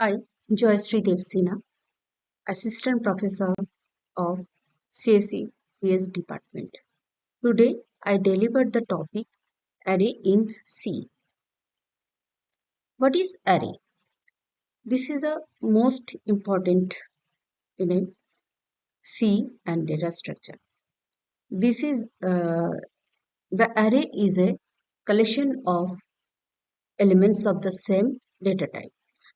I, Jayashri Deb Sinha, Assistant Professor of CSE PS Department. Today, I delivered the topic Array in C. What is array? This is the most important in a C and data structure. This is the array is a collection of elements of the same data type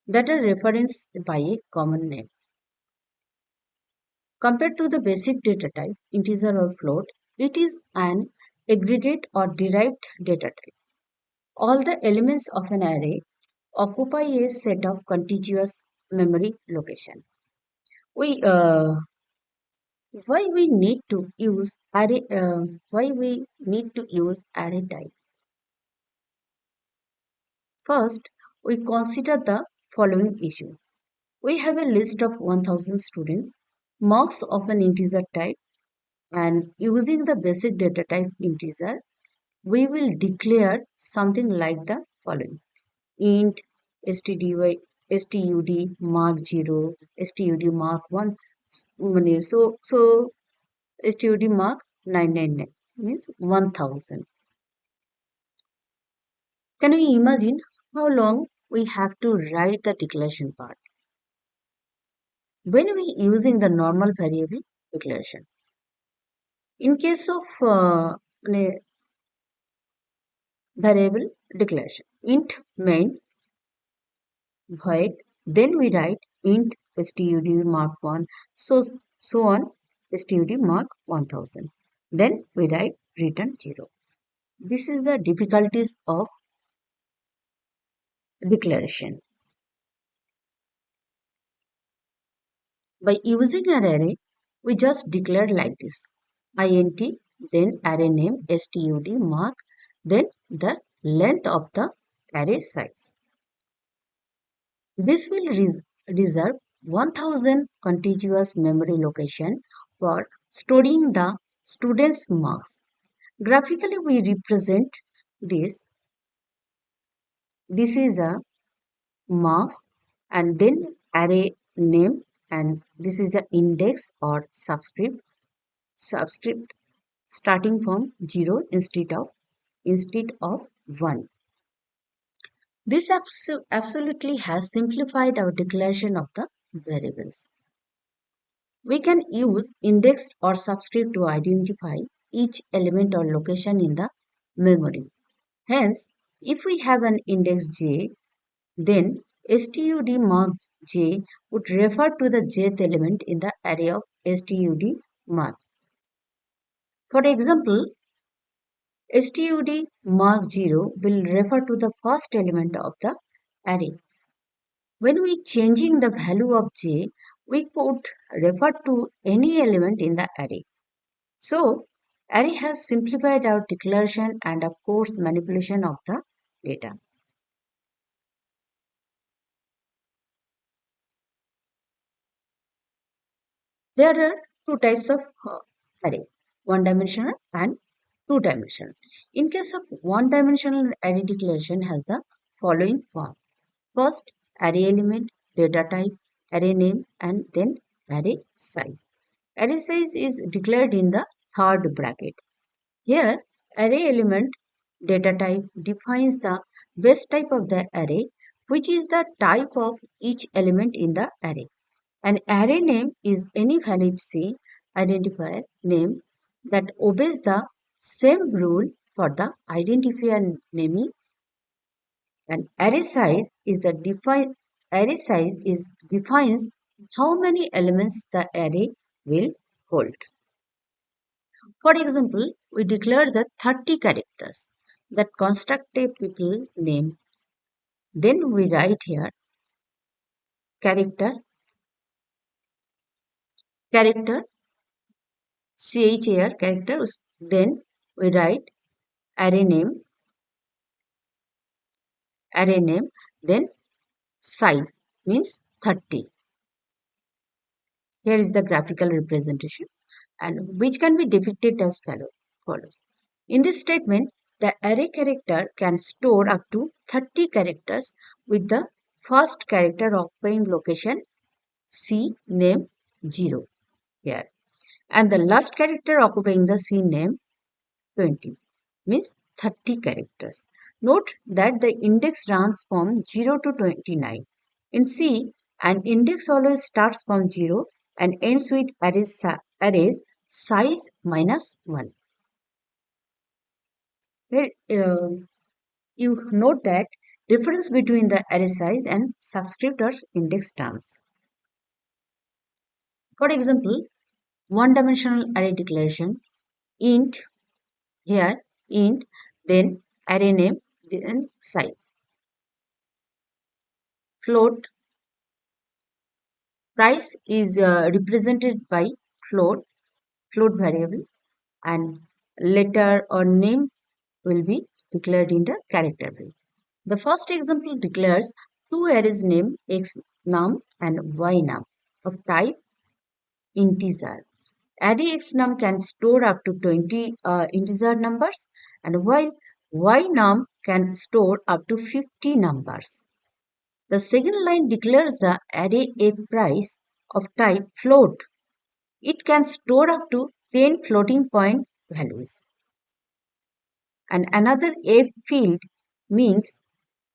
that are referenced by a common name. Compared to the basic data type, integer or float, it is an aggregate or derived data type. All the elements of an array occupy a set of contiguous memory location. We why we need to use array why we need to use array type. First, we consider the following issue. We have a list of 1000 students, marks of an integer type, and using the basic data type integer, we will declare something like the following: int stud mark 0, stud mark 1, so stud mark 999 means 1000. Can we imagine how long we have to write the declaration part when we using the normal variable declaration? In case of variable declaration, int main void, then we write int stud mark 1, so on stud mark 1000. Then we write return 0. This is the difficulties of declaration. By using an array, we just declare like this: int, then array name stud mark, then the length of the array size. This will reserve 1000 contiguous memory location for storing the student's marks. Graphically, we represent this. This is a marks and then array name, and this is the index or subscript starting from 0 instead of 1. This absolutely has simplified our declaration of the variables. We can use index or subscript to identify each element or location in the memory. Hence, if we have an index j, then stud mark j would refer to the jth element in the array of stud mark. For example, stud mark 0 will refer to the first element of the array. When we changing the value of j, we could refer to any element in the array. So, array has simplified our declaration and of course manipulation of the data. There are two types of array, one-dimensional and two-dimensional. In case of one-dimensional array declaration has the following form. First, array element, data type, array name, and then array size. Array size is declared in the third bracket. Here, array element data type defines the base type of the array, which is the type of each element in the array. An array name is any valid C identifier name that obeys the same rule for the identifier naming. And array size is defines how many elements the array will hold. For example, we declare the 30 characters that construct a people name. Then we write here character char characters. Then we write array name, then size means 30. Here is the graphical representation, and which can be depicted as follows. In this statement, the array character can store up to 30 characters with the first character occupying location C name 0 here, and the last character occupying the C name 20, means 30 characters. Note that the index runs from 0 to 29. In C, an index always starts from 0 and ends with arrays size minus 1. Here, you note that difference between the array size and subscriptors index terms. For example, one-dimensional array declaration, int, here int, then array name, then size. Float, price is represented by float variable, and letter or name will be declared in the character value. The first example declares two arrays name x num and y num of type integer. Array x num can store up to 20 integer numbers, and while y num can store up to 50 numbers. The second line declares the array a price of type float. It can store up to 10 floating point values. And another a field means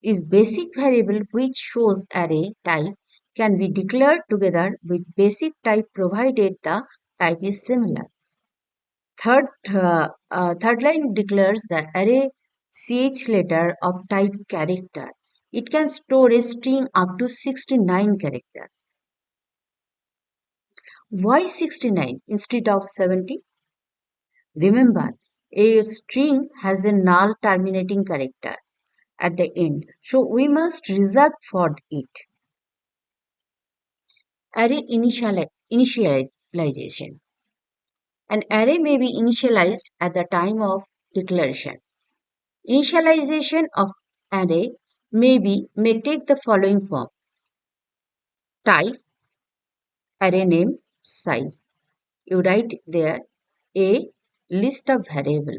is basic variable which shows array type can be declared together with basic type provided the type is similar. Third line declares the array ch letter of type character. It can store a string up to 69 characters. Why 69 instead of 70? Remember, a string has a null terminating character at the end, so we must reserve for it. Array initialization. An array may be initialized at the time of declaration. Initialization of array may take the following form: type, array name, size. You write there a list of variable,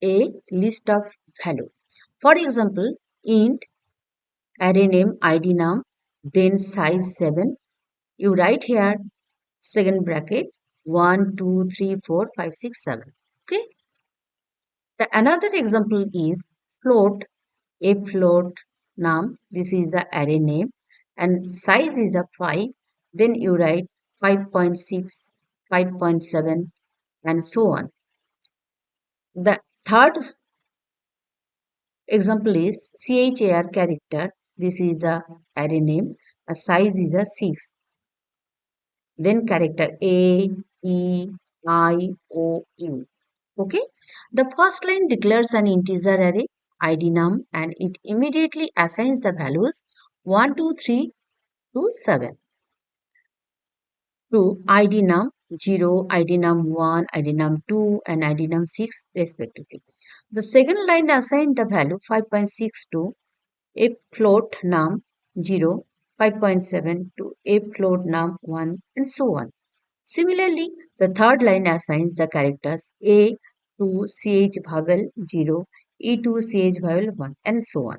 a list of value. For example, int array name id num, then size 7. You write here second bracket 1, 2, 3, 4, 5, 6, 7. Okay. Another example is float, a float num. This is the array name and size is a 5. Then you write 5.6, 5.7 and so on. The third example is char character. This is the array name. A size is a 6. Then character A, E, I, O, U. Okay. The first line declares an integer array id num and it immediately assigns the values 1, 2, 3 to 7 to id num 0, id num 1, id num 2 and id num 6 respectively. The second line assigns the value 5.6 to a float num 0, 5.7 to a float num 1 and so on. Similarly, the third line assigns the characters A to CH vowel 0, E to CH vowel 1 and so on.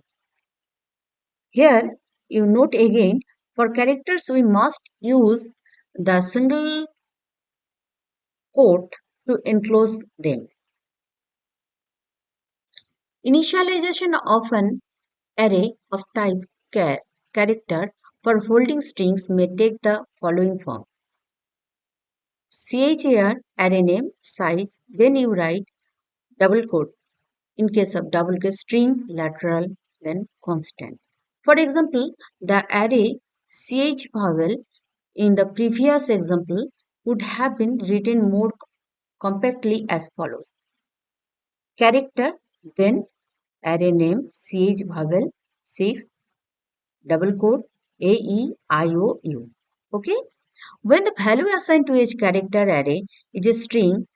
Here, you note again, for characters we must use the single quote to enclose them. Initialization of an array of type character for holding strings may take the following form: char array name size, then you write double quote. In case of double quote, string lateral, then constant. For example, the array ch vowel in the previous example would have been written more compactly as follows: character, then array name ch vowel 6 double quote a e I o u. Okay. When the value assigned to each character array is a string,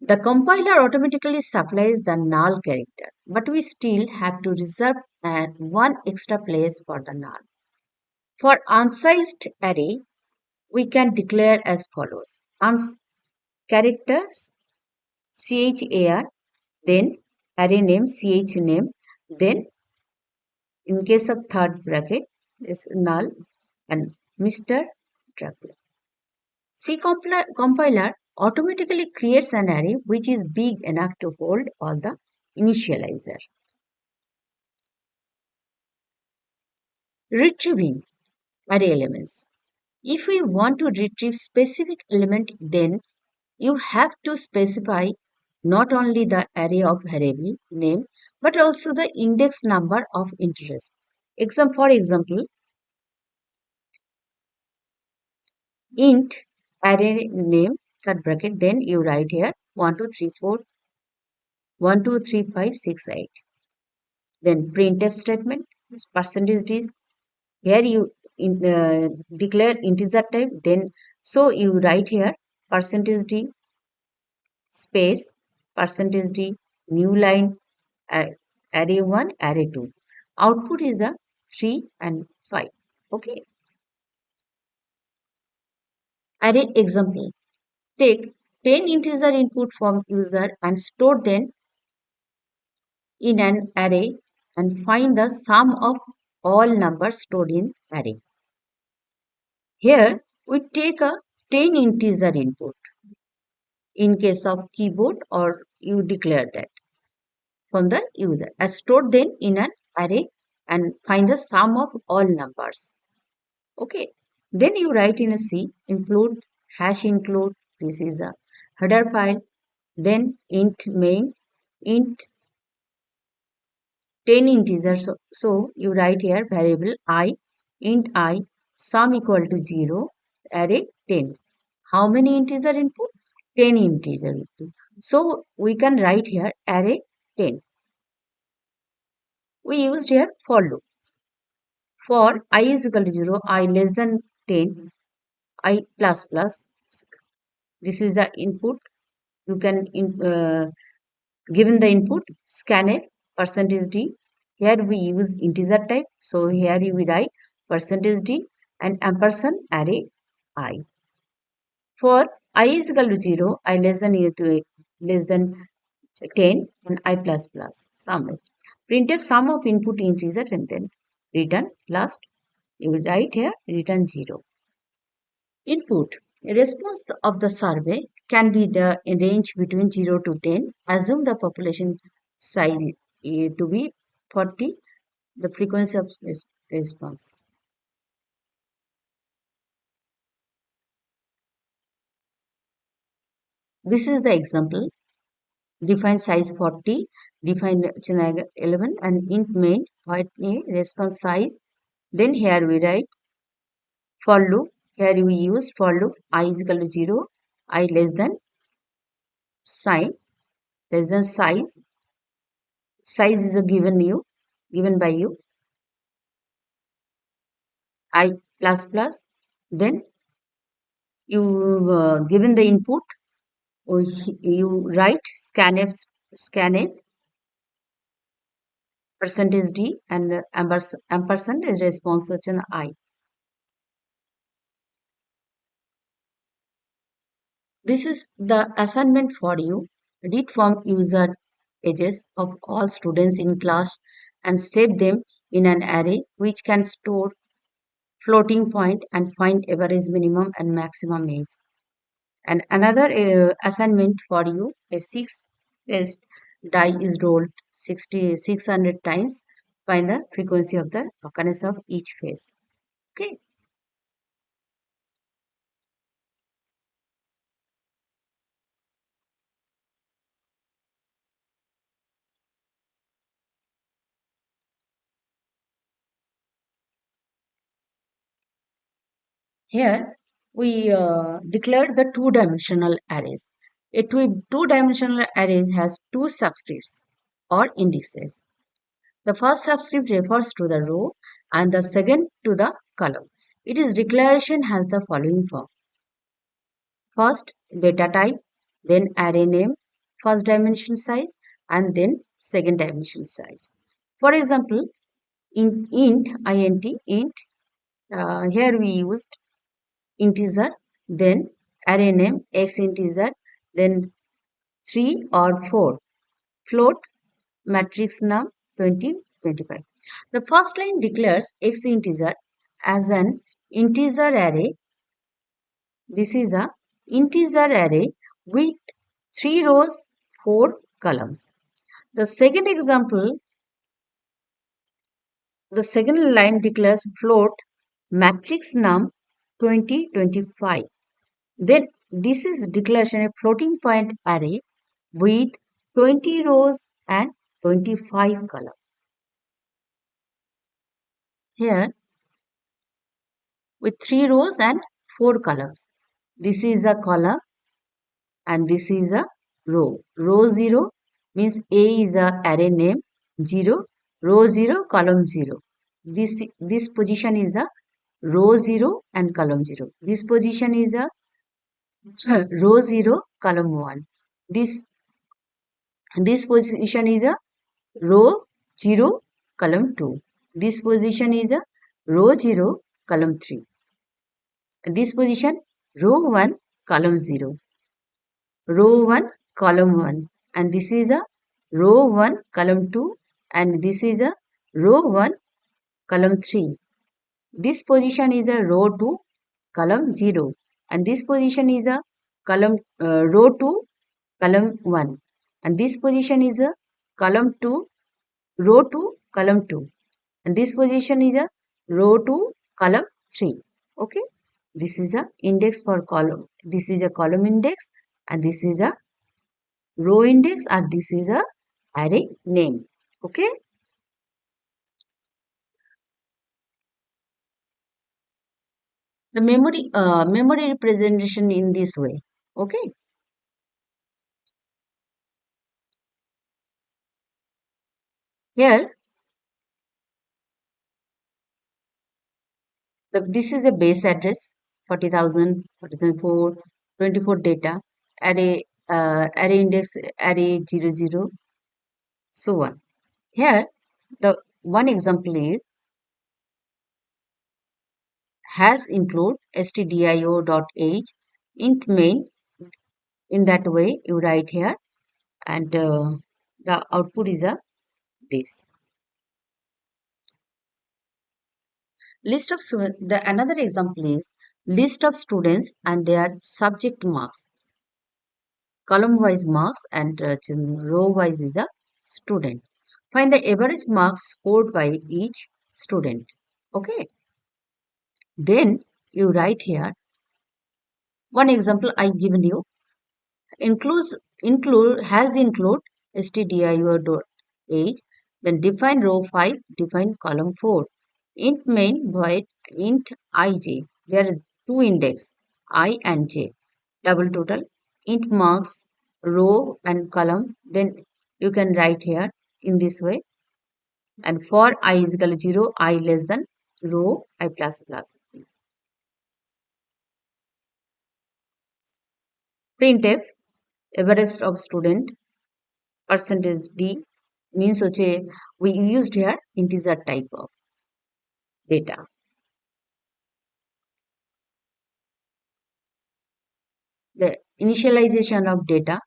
the compiler automatically supplies the null character, but we still have to reserve one extra place for the null. For unsized array, we can declare as follows: characters char, then array name ch name, then In case of third bracket, is null and Mr. Dracula. C compiler automatically creates an array which is big enough to hold all the initializer. Retrieving array elements. If we want to retrieve specific element, then you have to specify not only the array of variable name but also the index number of interest. For example, int array name third bracket, then you write here 1 2 3 4 1 2 3 5 6 8. Then printf statement percentage d. Here you declare integer type. Then so you write here percentage d space percentage d new line array 1 array 2. Output is a 3 and 5. Okay. Array example. Take 10 integer input from user and store them in an array and find the sum of all numbers stored in array. Here we take a 10 integer input in case of keyboard, or you declare that from the user as stored then in an array and find the sum of all numbers. Okay. Then you write in a C include hash include, this is a header file, then int main int 10 integers. So you write here variable I int I sum equal to 0 array 10. How many integer input? 10 integer input. So we can write here array 10. We used here for loop. For I is equal to 0, I less than 10, I plus plus. This is the input. You can given the input scanf percentage d. Here we use integer type. So here you will write percentage d and ampersand array I. For I is equal to 0, I less than 10 and I plus plus sum. Printf sum of input integer and then return last. You will write here return 0. Input. Response of the survey can be the range between 0 to 10. Assume the population size to be 40, the frequency of response. This is the example. Define size 40, define channel 11 and int main what a response size. Then here we write for loop. Here we use for loop I is equal to 0, I less than sign, less than size. Size is a given by you. I plus plus. Then you given the input. You write scanf percentage d and ampersand is response such an I. This is the assignment for you. Read from user ages of all students in class and save them in an array which can store floating point and find average minimum and maximum age. And another assignment for you, a 6-faced die is rolled 600 times. Find the frequency of the occurrence of each phase. Okay. Here we declared the two-dimensional arrays. A two-dimensional arrays has two subscripts or indexes. The first subscript refers to the row and the second to the column. Its declaration has the following form. First data type, then array name, first dimension size, and then second dimension size. For example, in int, here we used integer, then array name, x integer, then 3 or 4, float, matrix num 20 25. The first line declares x integer as an integer array. This is a integer array with 3 rows, 4 columns. The second example, the second line declares float matrix num 2025. Then this is declaration a floating point array with 20 rows and 25 columns. Here with 3 rows and 4 columns. This is a column and this is a row. Row 0 means A is a array name 0, row 0, column 0. This position is a row 0 and column 0. This position is a row 0, column 1. This position is a row 0, column 2. This position is a row 0, column 3. This position row 1, column 0. Row 1, column 1. And this is a row 1, column 2. And this is a row 1, column 3. This position is a row 2, column 0. And this position is a row 2, column 1. And this position is a column 2, row 2, column 2. And this position is a row 2, column 3. Okay. This is a index for column. This is a column index and this is a row index and this is a array name. Okay. The memory representation in this way. Okay. Here this is a base address 40,000, 40,004, 24 data, array index, array 00, so on. Here, the one example is has include stdio.h int main. In that way, you write here, and the output is a this list of students. The another example is list of students and their subject marks. Column wise marks and row wise is a student. Find the average marks scored by each student. Okay. Then you write here one example I given you include stdio.age, then define row 5, define column 4. Int main void int ij. There are two index I and j. Double total int marks row and column. Then you can write here in this way. And for I is equal to 0, I less than row I plus plus. Printf average of student percentage d means we used here integer type of data. The initialization of data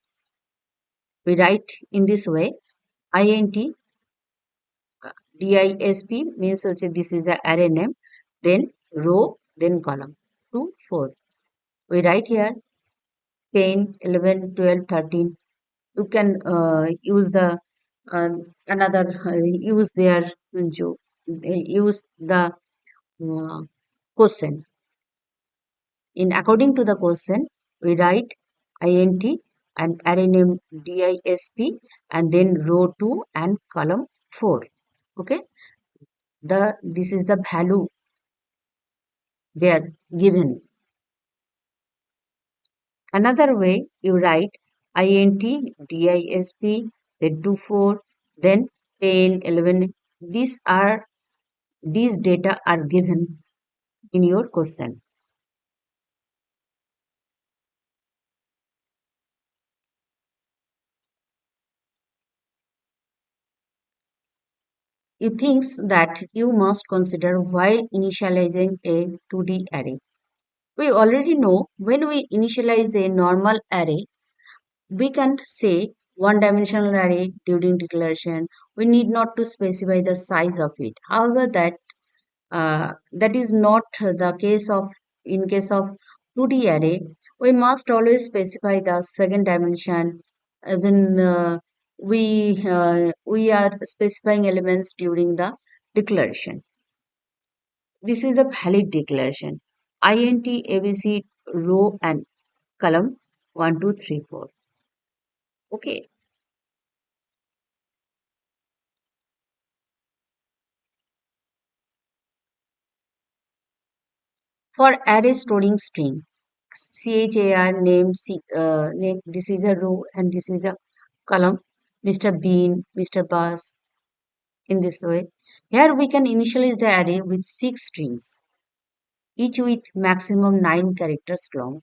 we write in this way int disp means this is a array name, then row, then column 2, 4. We write here 10, 11, 12, 13. You can use the another use their use the question. In according to the question, we write int and array name disp and then row 2 and column 4. Okay. This is the value they are given. Another way you write int disp then 2 4 then 10 11. These data are given in your question. You things that you must consider while initializing a 2D array. We already know when we initialize a normal array, we can say one-dimensional array during declaration, We need not to specify the size of it. However, that is not the case of in case of 2D array. We must always specify the second dimension when we are specifying elements during the declaration. This is a valid declaration. Int ABC row and column 1, 2, 3, 4. Okay. For array storing string, char name, this is a row and this is a column, Mr. Bean, Mr. Bus, in this way. Here we can initialize the array with 6 strings, each with maximum 9 characters long.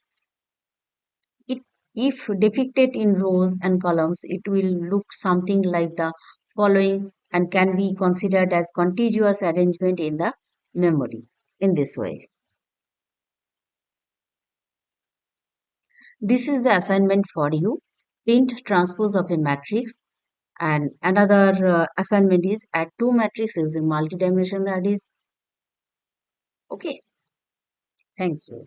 It, if depicted in rows and columns, it will look something like the following and can be considered as contiguous arrangement in the memory in this way. This is the assignment for you. Print transpose of a matrix, and another assignment is add two matrices using multidimensional arrays. Okay, thank you.